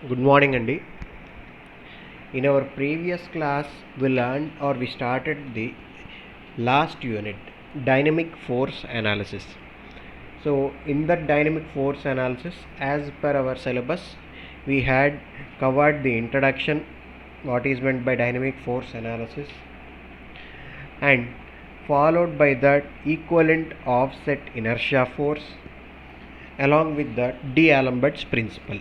Good morning, Andy. In our previous class, we started the last unit, dynamic force analysis. So, in that dynamic force analysis, as per our syllabus, we had covered the introduction, what is meant by dynamic force analysis, and followed by that equivalent offset inertia force, along with the D'Alembert's principle.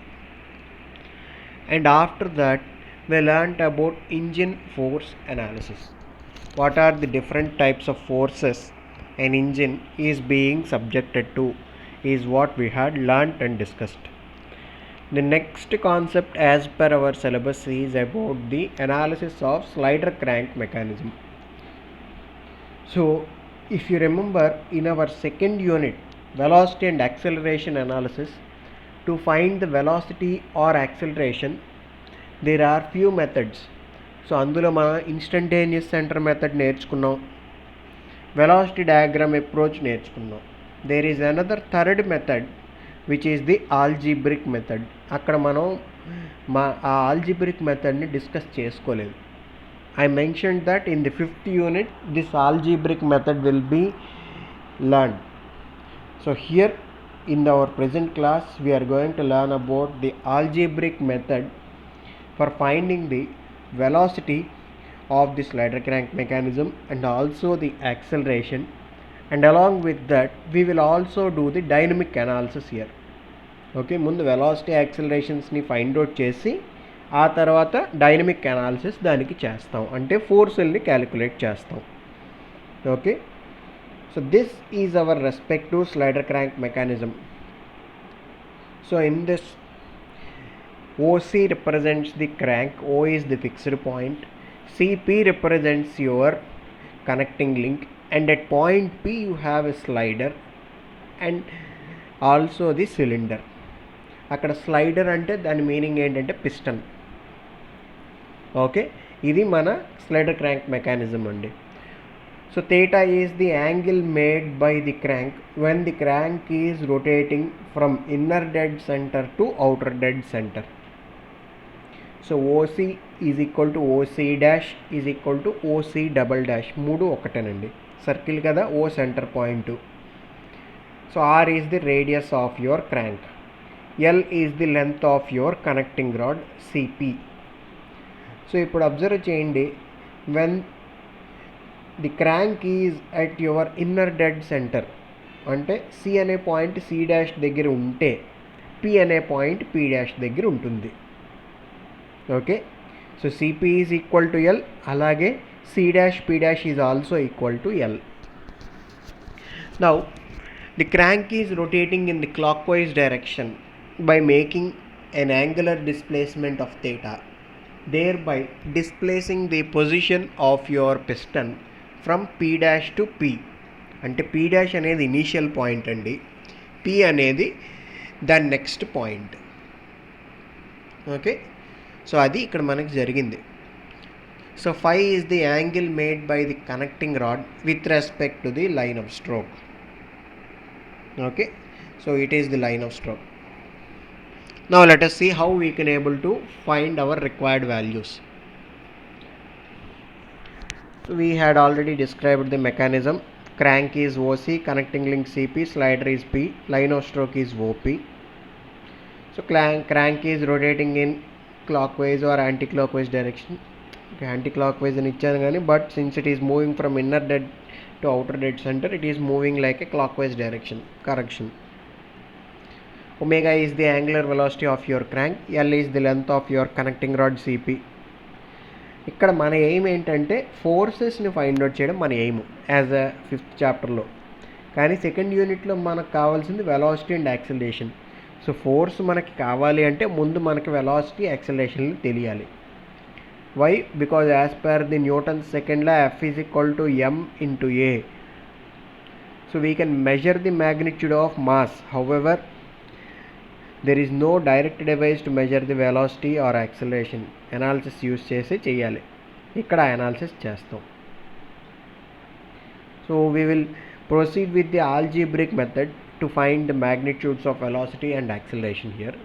And after that we learnt about engine force analysis. What are the different types of forces an engine is being subjected to is what we had learnt and discussed. The next concept as per our syllabus is about the analysis of slider crank mechanism. So if you remember, in our second unit, velocity and acceleration analysis, to find the velocity or acceleration there are few methods. So అందులో మనం instantaneous center method నేర్చుకున్నాం, velocity diagram approach నేర్చుకున్నాం. There is another third method which is the algebraic method. అక్కడ మనం ఆ algebraic మెథడ్ని discuss చేసుకోలేదు. I mentioned that in the 5th unit this algebraic method will be learned. So here in our present class we are going to learn about the algebraic method for finding the velocity of the slider crank mechanism and also the acceleration, and along with that we will also do the dynamic analysis here. Okay, ముందు velocity accelerations ని find out చేసి ఆ తర్వాత dynamic analysis దానికి చేస్తాం, అంటే ఫోర్సుల్ని calculate చేస్తాం. Okay, so this is our respective slider crank mechanism. So in this OC represents the crank, O is the fixed point, CP represents your connecting link, and at point P you have a slider and also the cylinder. అక్కడ slider అంటే దాని meaning ఏంటంటే piston. Okay, ఇది మన slider crank mechanism అండి. So theta is the angle made by the crank when the crank is rotating from inner dead centre to outer dead centre. So OC is equal to OC dash is equal to OC double dash, మూడు ఒకటేనండి. Circle కదా, O centre point. So R is the radius of your crank, L is the length of your connecting rod CP. So ఇప్పుడు observe చేయండి, when the crank is at your inner dead centre అంటే C అనే point C dash దగ్గర ఉంటే P అనే point P dash దగ్గర ఉంటుంది. Okay, so CP is equal to L, అలాగే C dash P dash is also equal to L. Now the crank is rotating in the clockwise direction by making an angular displacement of theta, thereby displacing the position of your piston from P dash to P. అంటే P dash అనేది initial point అండి, P అనేది దాని next point. Okay, so అది ఇక్కడ మనకి జరిగింది. So phi is the angle made by the connecting rod with respect to the line of stroke. Okay, so it is the line of stroke. Now let us see how we can able to find our required values. So we had already described the mechanism. Crank is OC, connecting link CP, slider is P, line of stroke is OP. So crank is rotating in clockwise or anti-clockwise direction. Okay, anti-clockwise అని ఇచ్చాను కానీ, but since it is moving from inner dead to outer dead center, it is moving like a clockwise direction. Correction. Omega is the angular velocity of your crank, L is the length of your connecting rod CP. ఇక్కడ మన aim ఏంటంటే ఫోర్సెస్ని find out చేయడం మన aim as a 5th చాప్టర్లో. కానీ second యూనిట్లో మనకు కావాల్సింది velocity and acceleration. So force మనకి కావాలి అంటే ముందు మనకి వెలాసిటీ యాక్సిలరేషన్లు తెలియాలి. Why? Because as per the Newton's second law F is equal to m into a. So we can measure the magnitude of mass. However, there is no direct device to measure the velocity or acceleration. Analysis use చేసి చేయాలి. ఇక్కడ analysis చేస్తాం. So we will proceed with the algebraic method to find the magnitudes of velocity and acceleration here.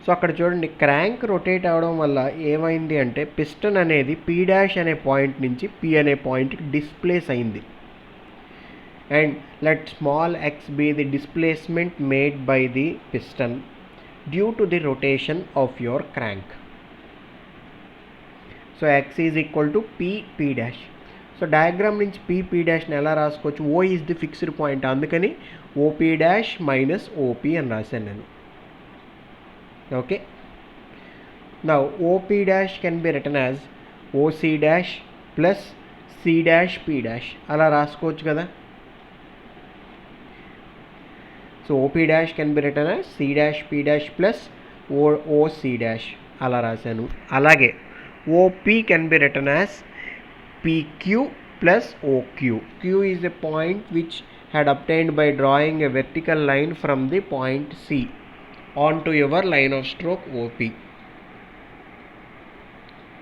So అక్కడ చూడండి, crank rotate అవ్వడం వల్ల ఏమైంది అంటే పిస్టన్ అనేది పీ డాష్ అనే పాయింట్ నుంచి పీ అనే పాయింట్కి డిస్ప్లేస్ అయింది. And let small X be the displacement made by the piston due to the rotation of your crank. So X is equal to P dash. So diagram నుంచి P డాష్ని ఎలా రాసుకోవచ్చు? ఓ is the fixed point, అందుకని OP dash minus OP అని రాశాను నేను. Okay, now OP dash can be written as OC dash plus C dash P dash, అలా రాసుకోవచ్చు కదా. So OP dash can be written as C dash P dash plus OC dash, అలా రాశాను. అలాగే OP can be written as PQ plus OQ. Q is a point which had obtained by drawing a vertical line from the point C onto your line of stroke OP.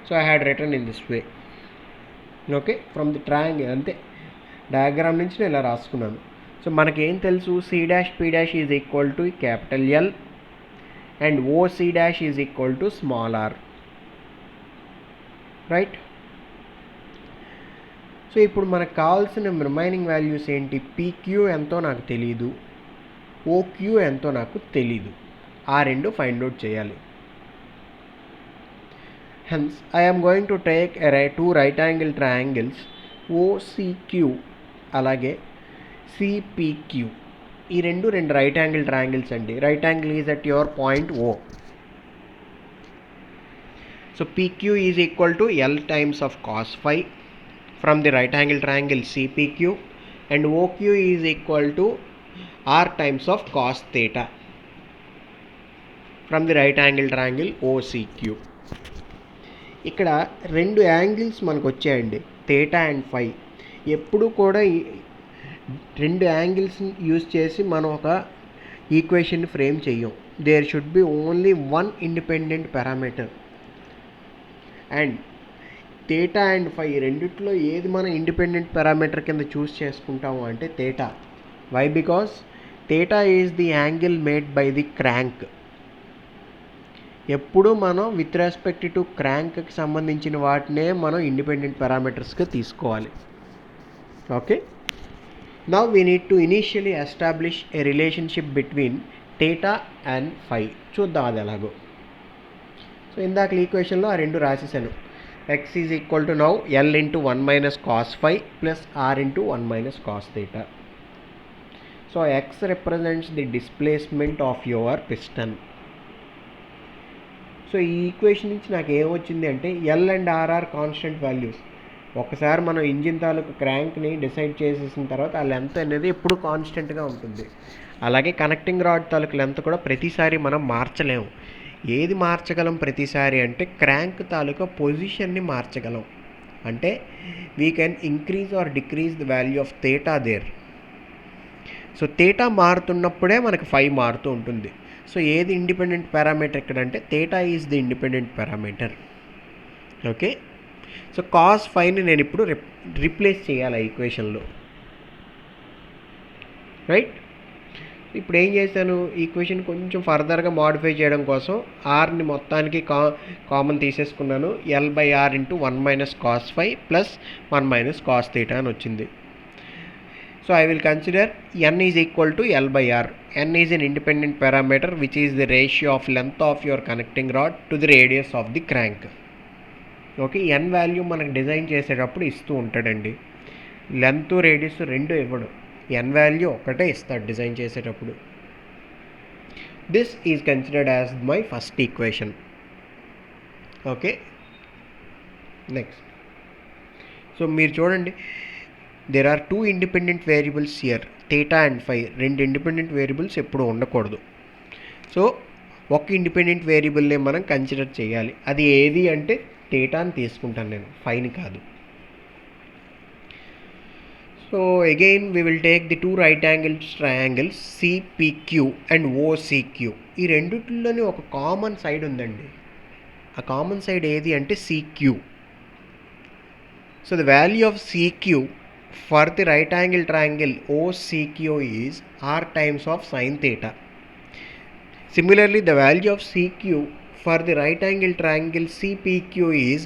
So I had written in this way. Okay, from the triangle ante diagram nunchi nenu ila raskunnanu. So manaki em telusu, C dash P dash is equal to capital L and OC dash is equal to small r, right? So ఇప్పుడు మనకు కావాల్సిన remaining values ఏంటి? PQ ఎంతో నాకు తెలీదు, OQ ఎంతో నాకు తెలీదు, ఆ రెండు ఫైండ్ అవుట్ చేయాలి. Hence I am going to take two right angle triangles OCQ అలాగే సిపిక్యూ. ఈ రెండు రైట్ యాంగిల్ ట్రయాంగిల్స్ అండి. Right angle is at your point O. So PQ is equal to L times of cos phi from the right angle triangle CPQ, and OQ is equal to R times of cos theta from the right angle triangle OCQ. ఇక్కడ రెండు angles మనకు వచ్చాయండి, theta and ఫై. ఎప్పుడు కూడా రెండు angles use చేసి మనం ఒక ఈక్వేషన్ ఫ్రేమ్ చెయ్యం. There should be only one independent parameter. And theta and phi రెండిట్లో ఏది మనం ఇండిపెండెంట్ పారామీటర్ కింద చూస్ చేసుకుంటాము అంటే theta. Why? Because theta is the angle made by the crank. ఎప్పుడు మనం విత్ రెస్పెక్ట్ టు క్రాంక్కి సంబంధించిన వాటినే మనం ఇండిపెండెంట్ పారామీటర్స్గా తీసుకోవాలి. Okay, now we need to initially establish a relationship between theta and phi. చూద్దాం అది ఎలాగో. సో ఇందాక ఈక్వేషన్లో ఆ రెండు రాసేసాను. x is equal to now L into 1 minus cos phi plus R into 1 minus cos theta. So x represents the displacement of your piston. So ఈ ఈక్వేషన్ నుంచి నాకు ఏమొచ్చింది అంటే L and R are constant values. ఒకసారి మనం engine తాలూకు క్రాంక్ని decide చేసేసిన తర్వాత ఆ లెంత్ అనేది ఎప్పుడు కాన్స్టెంట్గా ఉంటుంది. అలాగే కనెక్టింగ్ రాడ్ తాలూకు లెంత్ కూడా ప్రతిసారి మనం మార్చలేము. ఏది మార్చగలం ప్రతిసారి అంటే క్రాంక్ తాలూకా పొజిషన్ని మార్చగలం. అంటే we can increase or decrease the value of theta there. సో థీటా మారుతున్నప్పుడే మనకి ఫై మారుతూ ఉంటుంది. సో ఏది ఇండిపెండెంట్ పారామీటర్ ఇక్కడ అంటే theta is the independent parameter. Okay, so cos ఫైని నేను ఇప్పుడు రిప్లేస్ చేయాలి ఈక్వేషన్లో, రైట్? ఇప్పుడు ఏం చేశాను, ఈక్వేషన్ కొంచెం ఫర్దర్గా మాడిఫై చేయడం కోసం ఆర్ని మొత్తానికి కామన్ తీసేసుకున్నాను. L by R into 1 minus cos phi plus 1 minus cos theta అని వచ్చింది. So I will consider N is equal to L by R. N is N independent parameter which is the ratio of length of your connecting rod to the radius of the crank. Okay, N value మనకు design చేసేటప్పుడు ఇస్తూ ఉంటాడండి. Length radius రెండు ఇవ్వడు, ఎన్ value ఒకటే ఇస్తాడు design చేసేటప్పుడు. This is considered as my first equation. Okay, next. So మీరు చూడండి, there are 2 independent variables here, theta and phi. రెండు ఇండిపెండెంట్ వేరియబుల్స్ ఎప్పుడు ఉండకూడదు. సో ఒక ఇండిపెండెంట్ వేరియబుల్నే మనం కన్సిడర్ చేయాలి. అది ఏది అంటే థీటాని తీసుకుంటాను నేను, ఫైని కాదు. So again we will take the two right angled triangles CPQ and OCQ. ఈ రెండిట్లోనే ఒక కామన్ సైడ్ ఉందండి. ఆ కామన్ సైడ్ ఏది అంటే CQ. So the value of CQ for the right angle triangle OCQ is R times of sin theta. Similarly, the value of CQ for the right angle triangle CPQ is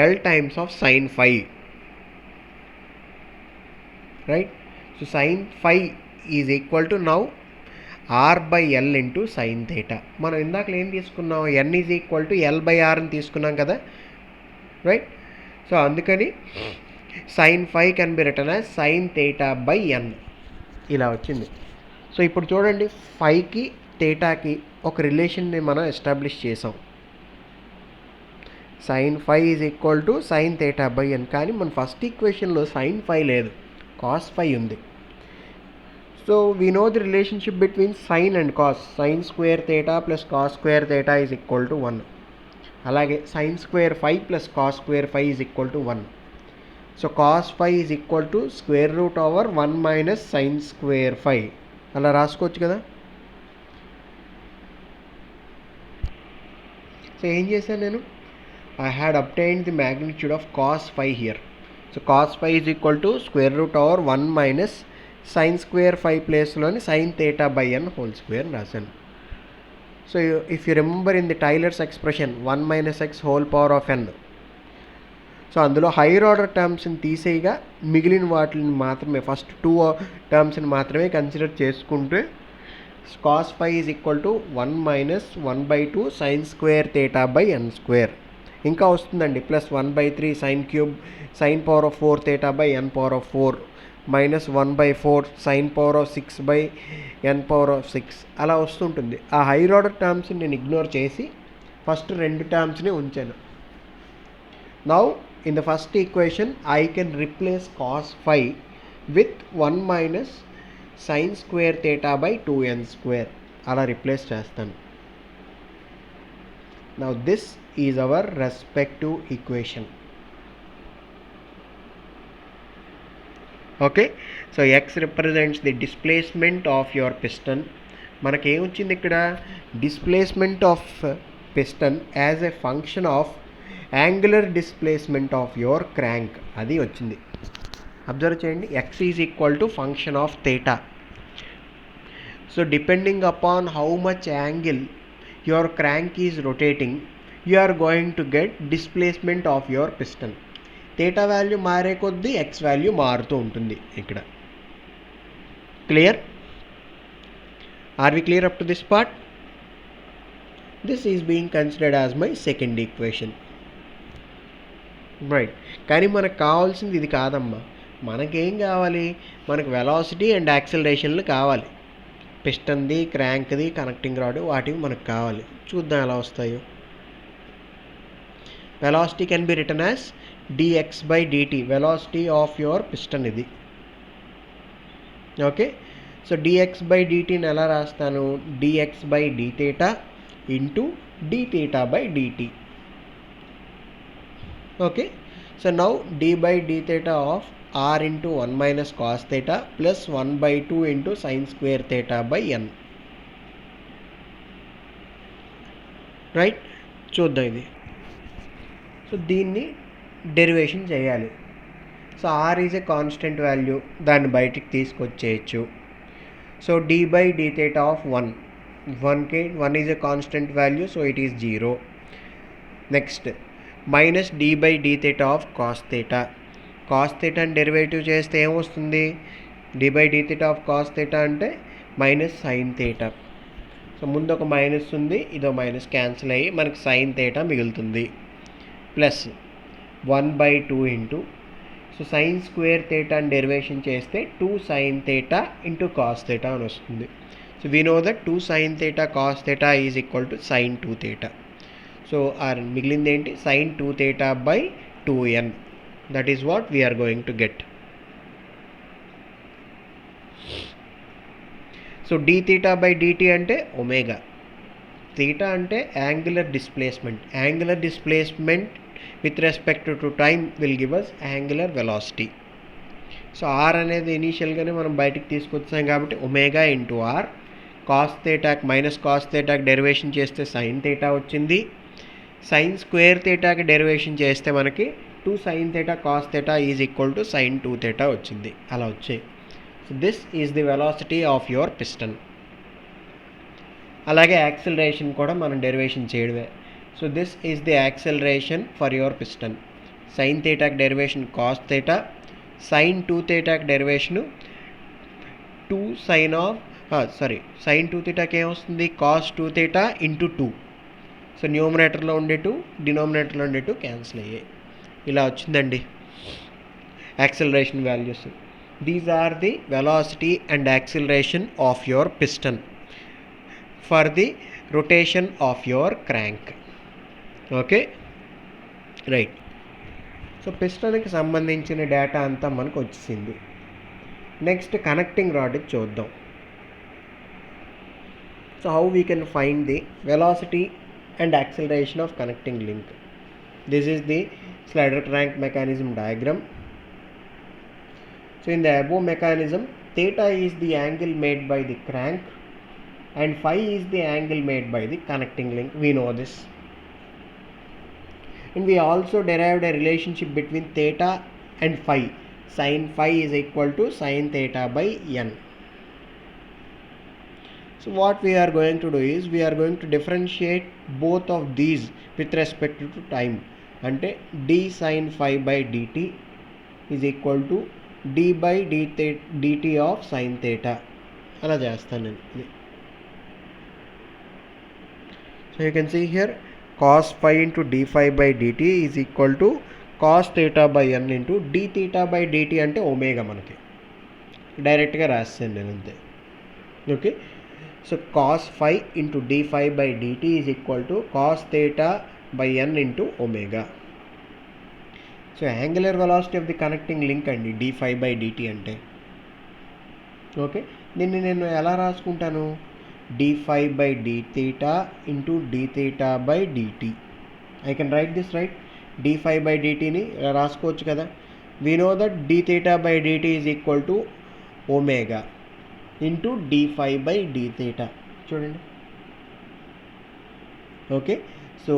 L times of sin phi. Right? So sin phi is equal to now R by L into sin theta. మనం ఇందాక ఏం తీసుకున్నాం, N is equal to L by R అని తీసుకున్నాం కదా, right? So అందుకని sin phi can be written as sin theta by N ఇలా వచ్చింది. సో ఇప్పుడు చూడండి, ఫైకి థీటాకి ఒక రిలేషన్ని మనం ఎస్టాబ్లిష్ చేసాం. sin phi is equal to sin theta by N. కానీ మన ఫస్ట్ ఈక్వేషన్లో sin phi లేదు, cos phi ఉంది. So we know the relationship between sin and cos. sin square theta plus cos square theta is equal to 1. అలాగే sin square phi plus cos square phi is equal to 1. So cos phi is equal to square root over 1 minus sin square phi. అలా రాసుకోవచ్చు కదా. So ఏం చేశాను నేను, I had obtained the magnitude of cos phi here. So cos phi is equal to square root over 1 minus sin square phi ప్లేస్లోని sin theta by n whole square రాశాను. So if you remember in the Taylor's expression 1 minus x whole power of n, so అందులో hire order టర్మ్స్ని తీసేయగా మిగిలిన వాటిని మాత్రమే, first 2 టర్మ్స్ని మాత్రమే consider చేసుకుంటే cos phi is equal to 1 minus 1 by 2 sin square theta by n square. ఇంకా వస్తుందండి, plus 1/3 sin cube sin power of 4 theta by n power of 4 minus 1/4 sin power of 6 by n power of 6 అలా వస్తుంటుంది. ఆ hire order టర్మ్స్ని నేను ignore చేసి first 2 టర్మ్స్ని ఉంచాను. Now in the first equation I can replace cos phi with 1 minus sin square theta by 2n square అలా replace చేస్తాను. Now this is our respective equation. Okay, so x represents the displacement of your piston. మనకి ఏమొచ్చింది ఇక్కడ, displacement of piston as a function of angular displacement of your crank అది వచ్చింది. Observe చేయండి, x is equal to function of theta. So depending upon how much angle your crank is rotating, you are going to get displacement of your piston. theta value మారే కొద్దీ x value మారుతూ ఉంటుంది ఇక్కడ. Clear? Are we clear up to this part? This is being considered as my second equation, right? కానీ మనకు కావాల్సింది ఇది కాదమ్మా. మనకేం కావాలి, మనకు వెలాసిటీ అండ్ యాక్సిలరేషన్లు కావాలి. పిస్టన్ది, క్రాంక్ది, కనెక్టింగ్ రాడ్ వాటివి మనకు కావాలి. చూద్దాం ఎలా వస్తాయో. Velocity can be written as dx by dt, velocity of your piston ఇది. ఓకే, సో dx by dtని ఎలా రాస్తాను, dx by d theta into d theta by dt. Okay, so now d by d theta of r into 1 minus cos theta plus 1/2 into sin square theta by n. Right, చూద్దాం ఇది. So దీన్ని derivation చేయాలి. So r is a constant value, దాన్ని బయటికి తీసుకొచ్చేయచ్చు. So d by d theta of 1 is a constant value, so it is 0. Next minus d by d theta of cos theta. Cos థీటాని derivative చేస్తే ఏమొస్తుంది, d by d theta of cos theta అంటే minus sine theta. So ముందు ఒక minus ఉంది, ఇదో minus cancel అయ్యి మనకి సైన్ థీటా మిగులుతుంది. Plus 1/2 into, so sine square థీటాని డెరివేషన్ చేస్తే 2 sin theta into cos theta అని వస్తుంది. So we know that 2 sin theta cos theta is equal to sin 2 theta. So మిగిలింది ఏంటి, sin 2 theta by 2n. That is what we are going to get. So d theta by dt అంటే omega. theta అంటే angular displacement. Angular displacement with respect to time will give us angular velocity. So r అనేది ఇనీషియల్గానే మనం బయటికి తీసుకొచ్చాం కాబట్టి omega into r. Cos థీటాకి minus cos థీటాకి డెరివేషన్ చేస్తే సైన్ థీటా వచ్చింది. సైన్ స్క్వేర్ థీటాకి డెరివేషన్ చేస్తే మనకి 2 sin theta cos theta is equal to sin 2 theta వచ్చింది. అలా వచ్చాయి. So this is the velocity of your piston. అలాగే యాక్సిలరేషన్ కూడా మనం డెరివేషన్ చేయడమే. So this is the acceleration for your piston. Sine థీటాకి డెరివేషన్ కాస్ థీటా, సైన్ 2 థీటాకి derivation 2 sine of sine 2 థీటాకి ఏమొస్తుంది, కాస్ 2 థీటా ఇంటూ 2. సో న్యూమరేటర్లో ఉండే 2, డినోమినేటర్లో ఉండే 2 క్యాన్సిల్ అయ్యాయి. ఇలా వచ్చిందండి acceleration values. These are the velocity and acceleration of your piston for the rotation of your crank. Okay, right. So పిస్టన్కి సంబంధించిన డేటా అంతా మనకు వచ్చేసింది. నెక్స్ట్ కనెక్టింగ్ రాడ్కి చూద్దాం. So how we can find the velocity and acceleration of connecting link. This is the slider crank mechanism diagram. So in the above mechanism, theta is the angle made by the crank and phi is the angle made by the connecting link. We know this, and we also derived a relationship between theta and phi. Sin phi is equal to sin theta by n. So what we are going to do is we are going to differentiate both of these with respect to time. Ante d sin phi by dt is equal to d by dt of sin theta. Ala chestanu nenu. So you can see here cos phi into d phi by dt is equal to cos theta by n into d theta by dt ante omega manaki direct ga rasanu nenu ante. Okay. So cos phi into d phi by dt is equal to cos theta by n into omega. So angular velocity of the connecting link and d phi by dt ante. Okay, దీన్ని నేను ఎలా రాసుకుంటాను, d phi by d theta into d theta by dt. I can write this, right? d phi by dt ని రాసుకోవచ్చు కదా. We know that d theta by dt is equal to omega into d phi by d theta. చూడండి. Okay, so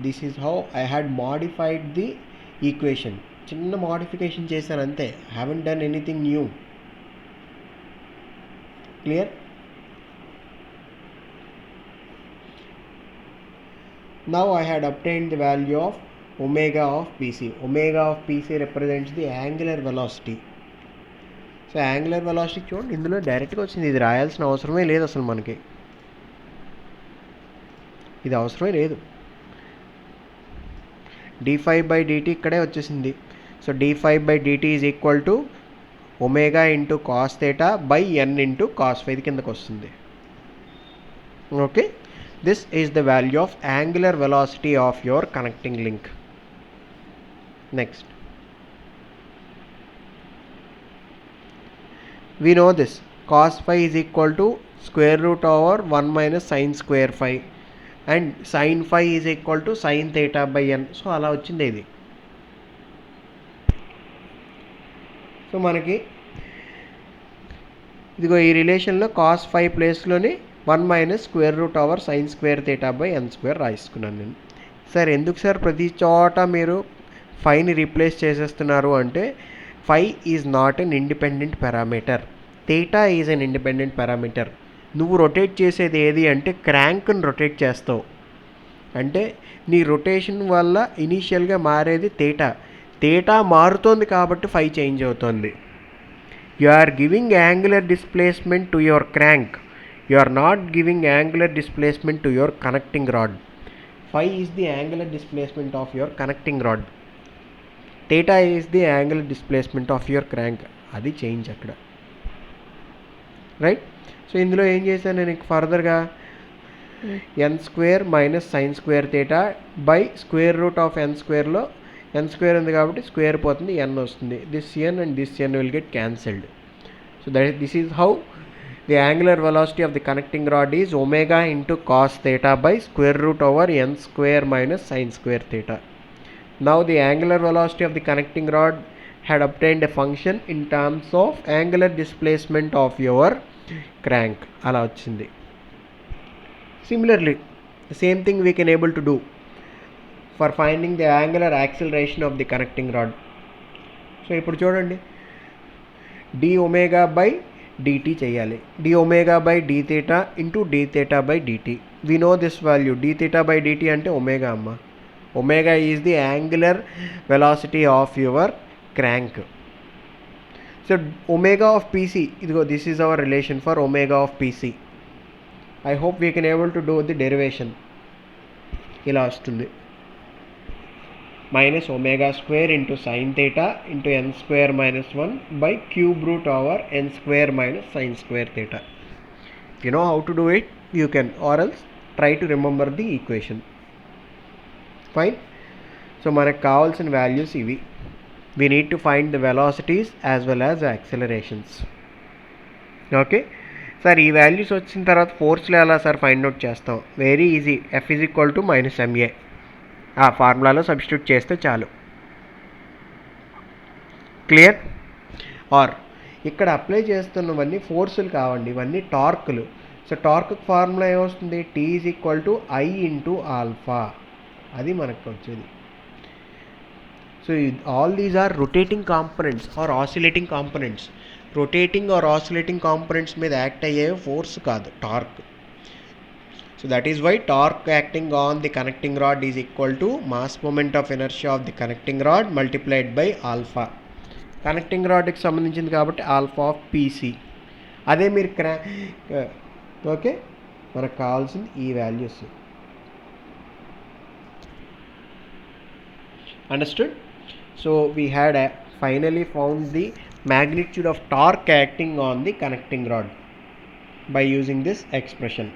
this is how I had modified the equation. చిన్న modification చేశాను అంతే, haven't done anything new. Clear? Now I had obtained the value of omega of pc. Omega of pc represents the angular velocity. So angular velocity చూడండి, ఇందులో డైరెక్ట్గా వచ్చింది. ఇది రాయాల్సిన అవసరమే లేదు అసలు, మనకి ఇది అవసరమే లేదు. d phi by dt ఇక్కడే వచ్చేసింది. So d phi by dt is equal to omega into cos theta by n into cos phi. ఇది కిందకు వస్తుంది. Okay, this is the value of angular velocity of your connecting link. Next, we know this cos phi is equal to square root over 1 minus sin square phi and sin phi is equal to sin theta by n. So అలా వచ్చింది ఇది. So మనకి ఇదిగో ఈ రిలేషన్లో cos phi ప్లేస్లోని 1 minus square root over sine square theta by n square రాసుకున్నాను నేను. Sir ఎందుకు సార్ ప్రతి చోట మీరు ఫైని రీప్లేస్ చేసేస్తున్నారు అంటే, phi is not an independent parameter. theta is an independent parameter. నువ్వు రొటేట్ చేసేది ఏది అంటే క్రాంక్ని రొటేట్ చేస్తావు. అంటే నీ రొటేషన్ వల్ల ఇనీషియల్గా మారేది theta. theta మారుతోంది కాబట్టి phi చేంజ్ అవుతుంది. You are giving angular displacement to your crank. You are not giving angular displacement to your connecting rod. phi is the angular displacement of your connecting rod. theta is the angular displacement of your crank. అది change అక్కడ, right? So ఇందులో ఏం చేశాను నేను ఫర్దర్గా n square minus sine square theta by square root of n స్క్వేర్లో n square ఉంది కాబట్టి square పోతుంది, n వస్తుంది. This n and this n will get cancelled. So this is how the angular velocity of the connecting rod is omega into cos theta by square root over n square minus sine square theta. Now the angular velocity of the connecting rod had obtained a function in terms of angular displacement of your crank. Ala vachindi. Similarly, the same thing we can able to do for finding the angular acceleration of the connecting rod. So ippudu chudandi, d omega by dt చేయాలి. d omega by d theta into d theta by dt. We know this value d theta by dt అంటే omega అమ్మ. Omega is the angular velocity of your crank. So omega of pc, this is our relation for omega of pc. I hope we can able to do the derivation. ఇలా వస్తుంది, minus omega square into sin theta into n square minus 1 by cube root over n square minus sin square theta. You know how to do it? You can, or else try to remember the equation. Fine. So మనకు కావాల్సిన values ఇవి. We need to find the velocities as well as the accelerations. Okay sir, ఈ values వచ్చిన తర్వాత ఫోర్స్లో ఎలా sir find out చేస్తాం? Very easy. F is equal to minus ma. ఆ ఫార్ములాలో substitute చేస్తే చాలు. క్లియర్? ఆర్ ఇక్కడ అప్లై చేస్తున్నవన్నీ ఫోర్సులు కావండి, ఇవన్నీ టార్కులు. సో టార్క్ ఫార్ములా ఏమొస్తుంది? T is equal to I into alpha. అది మనకు వచ్చేది. So all these are rotating components or oscillating components. Rotating or oscillating components మీద యాక్ట్ అయ్యే ఫోర్స్ కాదు torque. So that is why torque acting on the connecting rod is equal to mass moment of inertia of the connecting rod multiplied by alpha. Connecting rod కి సంబంధించింది కాబట్టి alpha of PC. అదే మీరు okay, మనకు కావాల్సింది ఈ values. Understood? So we had finally found the magnitude of torque acting on the connecting rod by using this expression.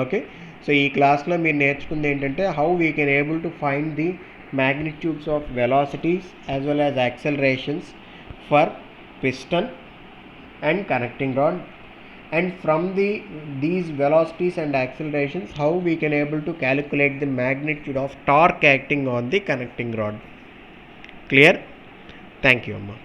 Okay, so ఈ క్లాస్లో మీరు నేర్చుకుంది ఏంటంటే how we can able to find the magnitudes of velocities as well as accelerations for piston and connecting rod, and from these velocities and accelerations how we can able to calculate the magnitude of torque acting on the connecting rod. Clear? Thank you, Amma.